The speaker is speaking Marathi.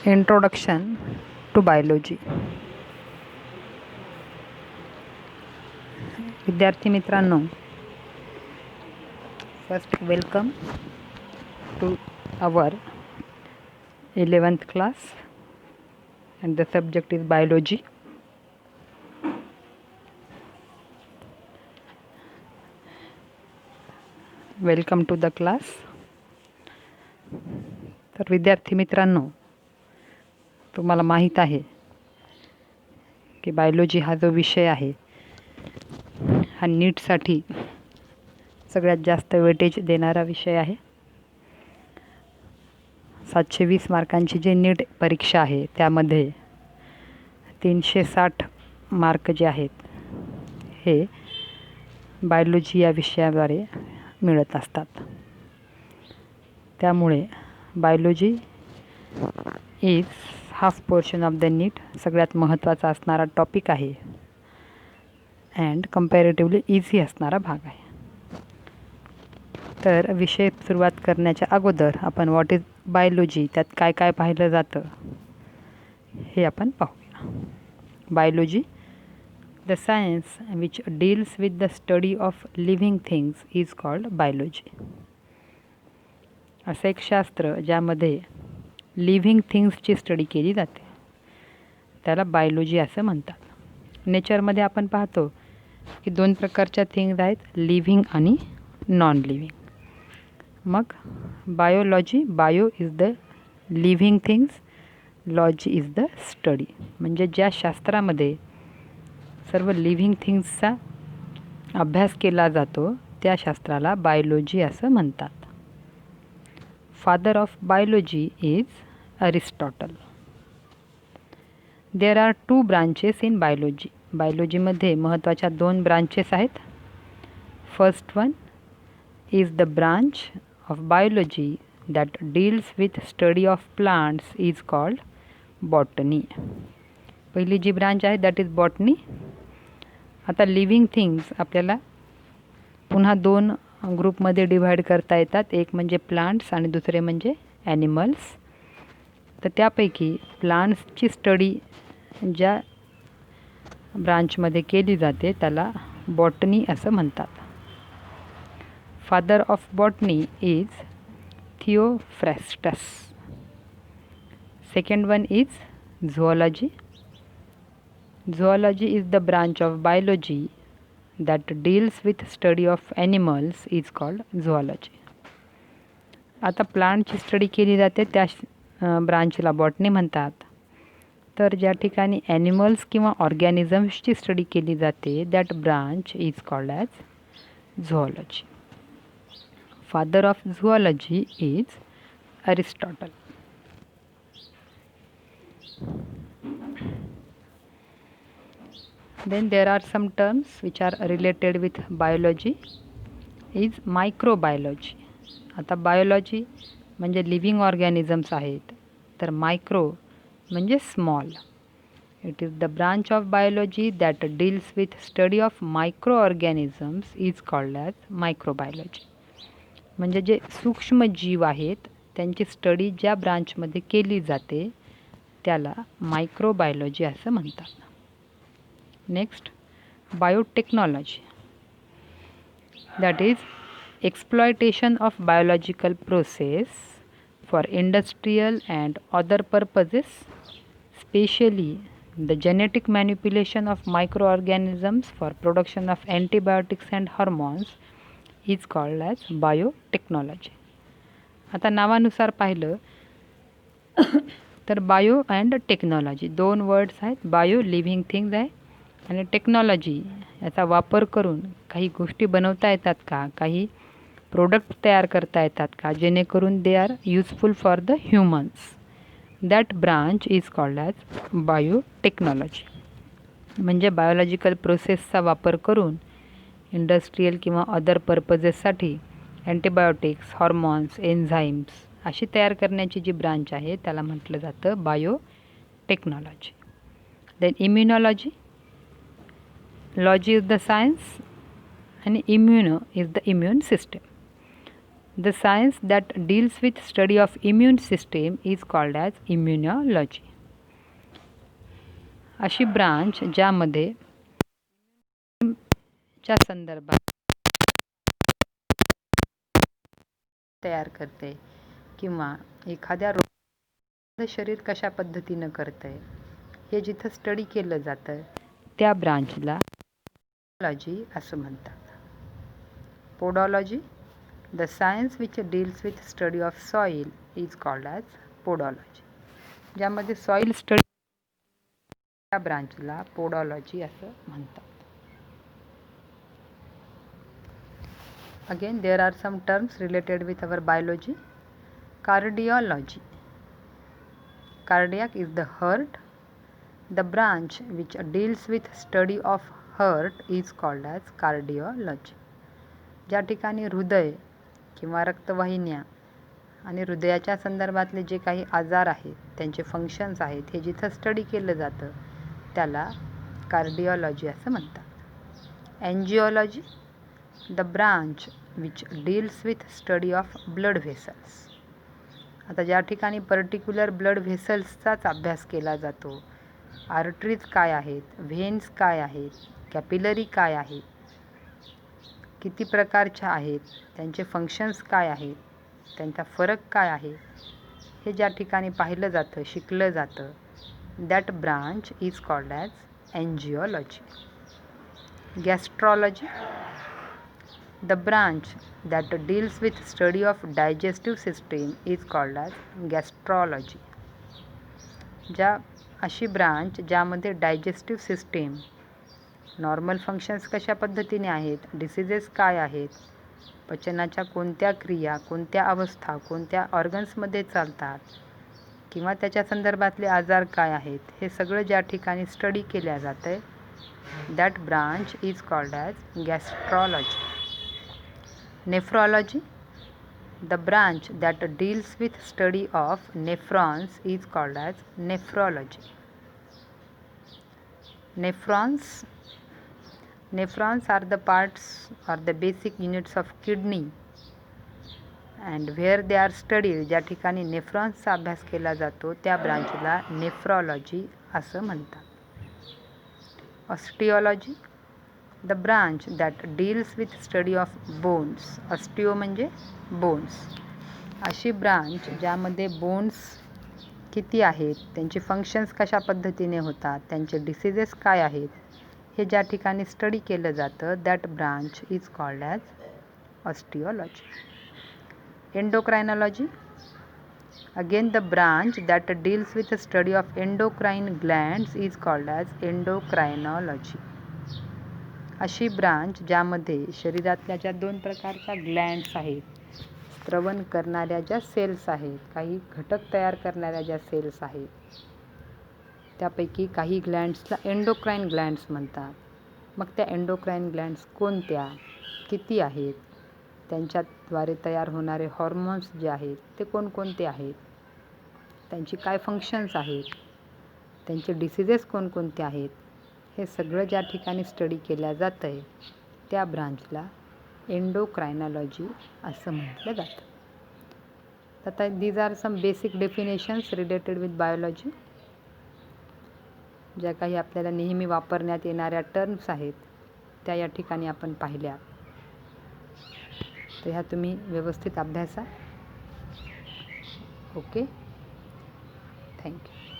Introduction to Biology. विद्यार्थी मित्रांनो, first welcome to our 11th class and the subject is biology. Welcome to the class. तर विद्यार्थी मित्रांनो, तुम्हाला माहीत आहे की बायोलॉजी हा जो विषय आहे हा नीटसाठी सगळ्यात जास्त वेटेज देणारा विषय आहे. 720 मार्कांची जी नीट परीक्षा आहे त्यामध्ये 360 मार्क जे आहेत हे बायोलॉजी या विषयाद्वारे मिळत असतात. त्यामुळे biology is half portion of the NEET सगळ्यात महत्त्वाचा असणारा टॉपिक आहे अँड कंपॅरेटिव्हली इझी असणारा भाग आहे. तर विषय सुरुवात करण्याच्या अगोदर आपण व्हॉट इज बायोलॉजी, त्यात काय काय पाहिलं जातं हे आपण पाहूया. Biology, the science which deals with the study of living things is called biology. असं एक शास्त्र ज्यामध्ये लिव्हिंग थिंग्सची स्टडी केली जाते त्याला बायोलॉजी असं म्हणतात. नेचरमध्ये आपण पाहतो की 2 प्रकारच्या थिंग्स आहेत, लिव्हिंग आणि नॉन लिव्हिंग. मग biology, bio is the living things, logy is the study. म्हणजे ज्या शास्त्रामध्ये सर्व लिव्हिंग थिंग्सचा अभ्यास केला जातो त्या शास्त्राला बायोलॉजी असं म्हणतात. Father of biology is Aristotle. There are 2 branches in biology. बायोलॉजीमध्ये महत्त्वाच्या 2 ब्रांचेस आहेत. First one is the branch of biology that deals with study of plants is called botany. पहिली जी ब्रांच आहे दॅट इज बॉटनी. आता लिव्हिंग थिंग्स आपल्याला पुन्हा 2 ग्रुपमध्ये डिव्हाइड करता येतात. एक म्हणजे प्लांट्स आणि दुसरे म्हणजे ॲनिमल्स. तर त्यापैकी प्लांट्सची स्टडी ज्या ब्रांचमध्ये केली जाते त्याला बॉटनी असं म्हणतात. Father of botany is Theophrastus. Second one is zoology. Zoology is the branch of biology that deals with study of animals is called zoology. आता प्लांटची स्टडी केली जाते त्या ब्रांचला बॉटनी म्हणतात. तर ज्या ठिकाणी ॲनिमल्स किंवा ऑर्गॅनिझम्सची स्टडी केली जाते that branch is called as zoology. Father of zoology is Aristotle. Then there are some terms which are related with biology is microbiology. आता बायोलॉजी म्हणजे लिव्हिंग ऑर्गॅनिझम्स आहेत, तर मायक्रो म्हणजे small. It is the branch of biology that deals with study of micro organisms is called as microbiology. म्हणजे जे सूक्ष्म जीव आहेत त्यांची स्टडी ज्या ब्रांचमध्ये केली जाते त्याला मायक्रोबायोलॉजी असं म्हणतात. Next, biotechnology, that is exploitation of biological process for industrial and other purposes, especially the genetic manipulation of microorganisms for production of antibiotics and hormones is called as biotechnology. आता नावानुसार पाहिलं तर बायो अँड टेक्नॉलॉजी 2 वर्ड्स आहेत. बायो लिव्हिंग थिंग्स आहे आणि टेक्नॉलॉजी याचा वापर करून काही गोष्टी बनवता येतात का, काही प्रोडक्ट तयार करता येतात का जेणेकरून they are useful for the humans. That branch is called as biotechnology. म्हणजे बायोलॉजिकल प्रोसेसचा वापर करून इंडस्ट्रियल किंवा अदर पर्पजेससाठी अँटीबायोटिक्स, हॉर्मोन्स, एन्झाईम्स अशी तयार करण्याची जी ब्रांच आहे त्याला म्हटलं जातं biotechnology. Then immunology. Logy is the science आणि immuno is the immune system. The science that deals with study of immune system is called as immunology. अशी ब्रांच ज्यामध्ये च्या संदर्भात तयार करते किंवा एखाद्या रोगाचं शरीर कशा पद्धतीनं करतंय हे जिथं स्टडी केलं जातं त्या ब्रांचला पोडॉलॉजी असं म्हणतात. Pedology, the science which deals with study of soil is called as pedology. ज्यामध्ये सॉईल स्टडी त्या ब्रांचला पोडॉलॉजी असं म्हणतात. Again, there are some terms related with our biology. Cardiology. Cardiac is the heart. The branch which deals with study of heart is called as cardiology. ज्या ठिकाणी हृदय किंवा रक्तवाहिन्या आणि हृदयाच्या संदर्भातले जे काही आजार आहेत त्यांचे फंक्शन्स आहेत हे जिथं स्टडी केलं जातं त्याला कार्डिओलॉजी असं म्हणतात. Angiology, the branch which deals with study of blood vessels. आता ज्या ठिकाणी पर्टिक्युलर ब्लड व्हेसल्सचाच अभ्यास केला जातो. आर्टरीज काय आहेत, व्हेन्स काय आहेत, कॅपिलरी काय आहेत, किती प्रकारच्या आहेत, त्यांचे फंक्शन्स काय आहेत, त्यांचा फरक काय आहे हे ज्या ठिकाणी पाहिलं जातं, शिकलं जातं, that branch is called as angiology. Gastrology, the branch that deals with study of digestive system is called as gastrology. अशी ब्रांच ज्यामध्ये डायजेस्टिव्ह सिस्टीम, नॉर्मल फंक्शन्स कशा पद्धतीने आहेत, डिसीजेस काय आहेत, पचनाच्या कोणत्या क्रिया, कोणत्या अवस्था, कोणत्या ऑर्गन्समध्ये चालतात किंवा त्याच्या संदर्भातले आजार काय आहेत हे सगळं ज्या ठिकाणी स्टडी केल्या जातं आहे that branch is called as gastrology. Nephrology, the branch that deals with study of nephrons is called as nephrology. Nephrons are the parts or the basic units of kidney and where they are studied, ज्या ठिकाणी नेफ्रॉन्सचा अभ्यास केला जातो त्या ब्रांचला नेफ्रॉलॉजी असं म्हणतात. Osteology, the branch that deals with study of bones. Osteo म्हणजे बोन्स. अशी ब्रांच ज्यामध्ये बोन्स किती आहेत, त्यांचे फंक्शन्स कशा पद्धतीने होतात, त्यांचे डिसीजेस काय आहेत हे ज्या ठिकाणी स्टडी केलं जातं that branch is called as osteology. Endocrinology, again the branch that deals with study of endocrine glands is called as endocrinology. अशी ब्रांच ज्यामध्ये शरीरातल्या ज्या 2 प्रकारच्या ग्लँड्स आहेत, स्त्रवण करणाऱ्या ज्या सेल्स आहेत, काही घटक तयार करणाऱ्या ज्या सेल्स आहेत त्यापैकी काही ग्लँड्सला एंडोक्राइन ग्लँड्स म्हणतात. मग त्या एंडोक्राइन ग्लँड्स कोणत्या, किती आहेत, त्यांच्याद्वारे तयार होणारे हॉर्मोन्स जे आहेत ते कोणकोणते आहेत, त्यांची काय फंक्शन्स आहेत, त्यांचे डिसीजेस कोणकोणते आहेत हे सगळं ज्या ठिकाणी स्टडी केल्या जातं आहे त्या ब्रांचला एंडोक्रायनॉलॉजी असं म्हटलं जातं. आता these are some basic definitions related with biology. ज्या काही आपल्याला नेहमी वापरण्यात येणाऱ्या टर्म्स आहेत त्या या ठिकाणी आपण पाहिल्या. तर ह्या तुम्ही व्यवस्थित अभ्यासा. Okay, thank you.